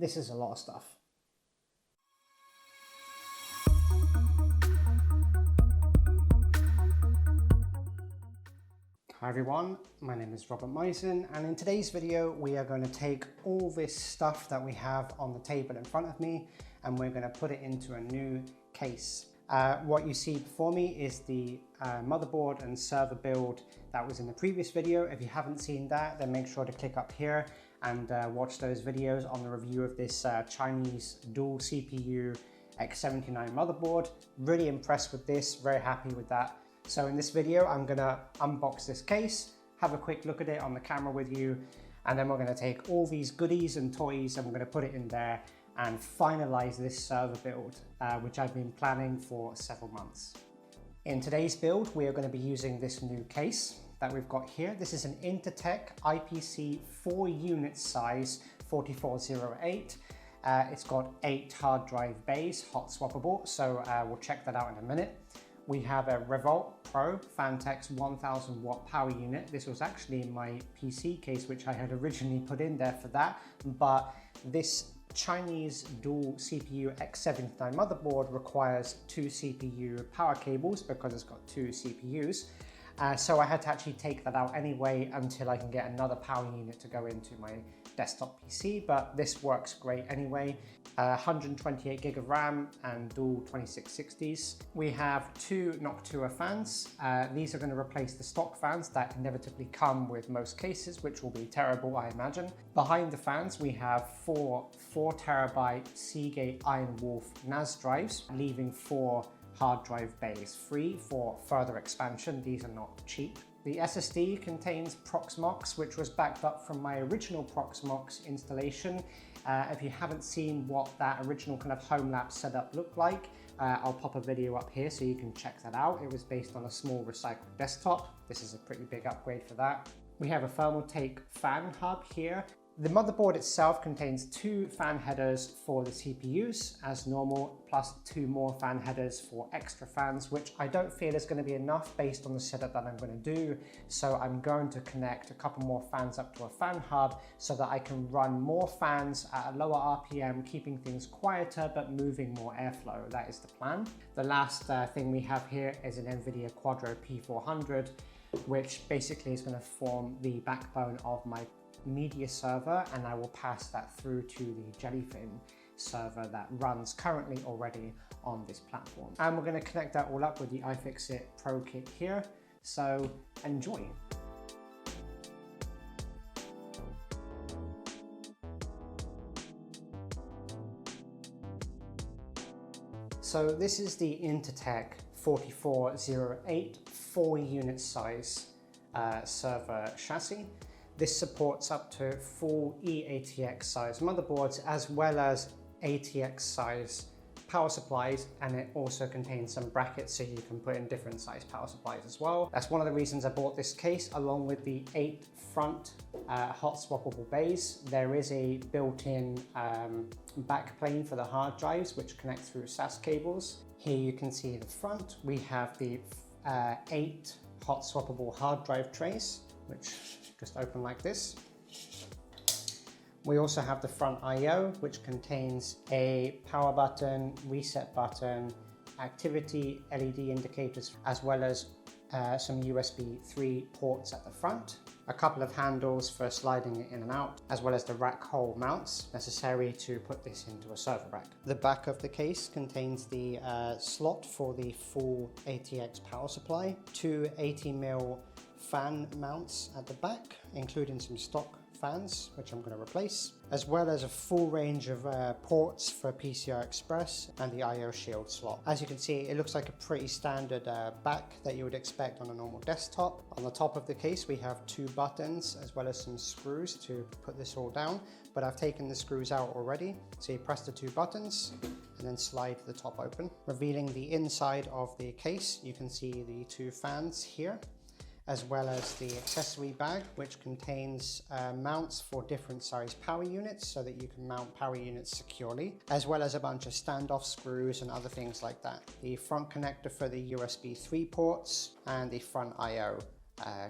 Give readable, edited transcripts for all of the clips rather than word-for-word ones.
This is a lot of stuff. Hi everyone, my name is Robert Mizen, and in today's video we are going to take all this stuff that we have on the table in front of me and we're going to put it into a new case. What you see before me is the motherboard and server build that was in the previous video. If you haven't seen that, then make sure to click up here and watch those videos on the review of this Chinese dual CPU X79 motherboard. Really impressed with this, very happy with that. So in this video, I'm gonna unbox this case, have a quick look at it on the camera with you, and then we're gonna take all these goodies and toys and we're gonna put it in there and finalize this server build, which I've been planning for several months. In today's build, we are gonna be using this new case that we've got here. This is an InterTech IPC 4-unit size 4408. It's got 8 hard drive bays, hot swappable, so we'll check that out in a minute. We have a Revolt Pro Fantex 1000 watt power unit. This was actually my PC case, which I had originally put in there for that, but this Chinese dual CPU X79 motherboard requires 2 CPU power cables because it's got 2 CPUs. So I had to actually take that out anyway until I can get another power unit to go into my desktop PC, but this works great anyway. 128 gig of RAM and dual 2660s. We have 2 Noctua fans. These are going to replace the stock fans that inevitably come with most cases, which will be terrible, I imagine. Behind the fans, we have 4 4TB Seagate Iron Wolf NAS drives, leaving 4 hard drive bays free for further expansion. These are not cheap. The SSD contains Proxmox, which was backed up from my original Proxmox installation. If you haven't seen what that original kind of home lab setup looked like, I'll pop a video up here so you can check that out. It was based on a small recycled desktop. This is a pretty big upgrade for that. We have a Thermaltake fan hub here. The motherboard itself contains 2 fan headers for the CPUs as normal, plus 2 more fan headers for extra fans, which I don't feel is going to be enough based on the setup that I'm going to do. So I'm going to connect a couple more fans up to a fan hub so that I can run more fans at a lower RPM, keeping things quieter but moving more airflow. That is the plan. The last thing we have here is an NVIDIA Quadro P400, which basically is going to form the backbone of my media server, and I will pass that through to the Jellyfin server that runs currently already on this platform. And we're going to connect that all up with the iFixit Pro kit here, so enjoy. So this is the InterTech 4408 4-unit size server chassis. This supports up to full EATX size motherboards as well as ATX size power supplies, and it also contains some brackets so you can put in different size power supplies as well. That's one of the reasons I bought this case, along with the 8 front hot swappable bays. There is a built-in backplane for the hard drives which connect through SAS cables. Here you can see the front. We have the 8 hot swappable hard drive trays, which just open like this. We also have the front I/O, which contains a power button, reset button, activity LED indicators, as well as some USB 3 ports at the front, a couple of handles for sliding it in and out, as well as the rack hole mounts necessary to put this into a server rack. The back of the case contains the slot for the full ATX power supply, 2 80mm fan mounts at the back, including some stock fans, which I'm going to replace, as well as a full range of ports for PCI Express and the I/O Shield slot. As you can see, it looks like a pretty standard back that you would expect on a normal desktop. On the top of the case, we have 2 buttons as well as some screws to put this all down, but I've taken the screws out already. So you press the 2 buttons and then slide the top open. Revealing the inside of the case, you can see the 2 fans here, as well as the accessory bag, which contains mounts for different size power units so that you can mount power units securely, as well as a bunch of standoff screws and other things like that. The front connector for the USB 3 ports and the front I/O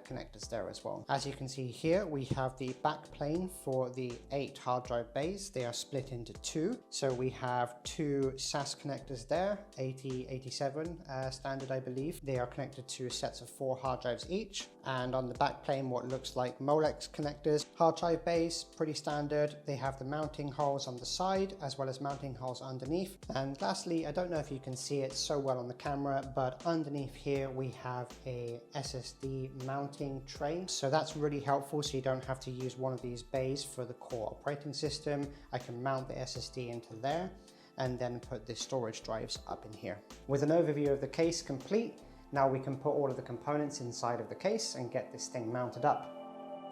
connectors there as well. As you can see here, we have the back plane for the 8 hard drive bays. They are split into 2. So we have 2 SAS connectors there, 80, 87 standard, I believe. They are connected to sets of 4 hard drives each. And on the back plane, what looks like Molex connectors, hard drive bays, pretty standard. They have the mounting holes on the side as well as mounting holes underneath. And lastly, I don't know if you can see it so well on the camera, but underneath here we have a SSD mounting tray. So that's really helpful, so you don't have to use one of these bays for the core operating system. I can mount the SSD into there and then put the storage drives up in here. With an overview of the case complete, now we can put all of the components inside of the case and get this thing mounted up.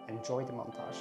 Enjoy the montage.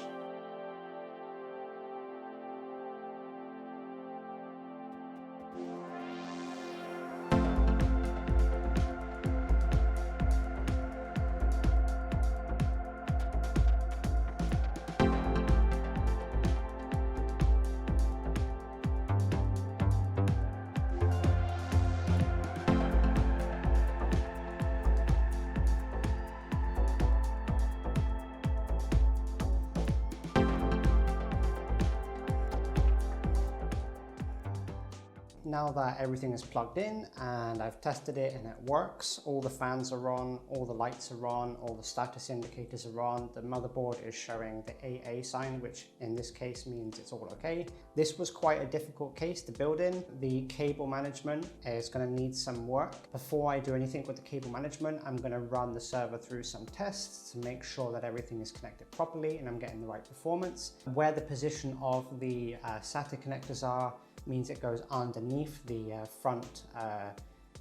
Now that everything is plugged in and I've tested it and it works, all the fans are on, all the lights are on, all the status indicators are on, the motherboard is showing the AA sign, which in this case means it's all okay. This was quite a difficult case to build in. The cable management is going to need some work. Before I do anything with the cable management, I'm going to run the server through some tests to make sure that everything is connected properly and I'm getting the right performance. Where the position of the SATA connectors are means it goes underneath the front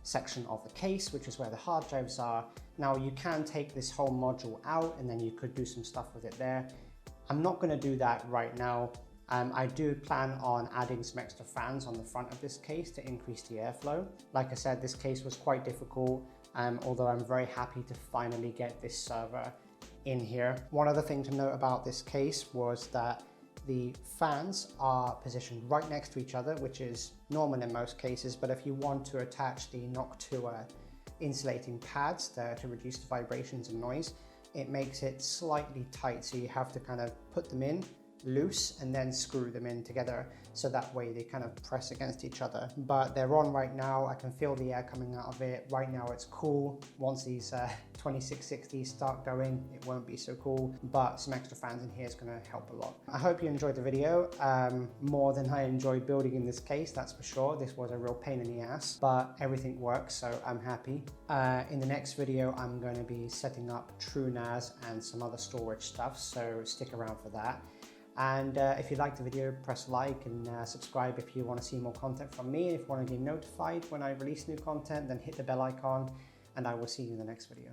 section of the case, which is where the hard drives are. Now you can take this whole module out and then you could do some stuff with it there. I'm not going to do that right now. I do plan on adding some extra fans on the front of this case to increase the airflow. Like I said, this case was quite difficult, although I'm very happy to finally get this server in here. One other thing to note about this case was that the fans are positioned right next to each other, which is normal in most cases, but if you want to attach the Noctua insulating pads there to reduce the vibrations and noise, it makes it slightly tight, so you have to kind of put them in loose and then screw them in together, so that way they kind of press against each other. But they're on right now. I can feel the air coming out of it. Right now it's cool. Once these 2660s start going, it won't be so cool, but some extra fans in here is going to help a lot. I hope you enjoyed the video more than I enjoyed building in this case, that's for sure. This was a real pain in the ass, but everything works, so I'm happy. In the next video, I'm going to be setting up TrueNAS and some other storage stuff, so stick around for that. And if you liked the video, press like and subscribe if you want to see more content from me. If you want to be notified when I release new content, then hit the bell icon and I will see you in the next video.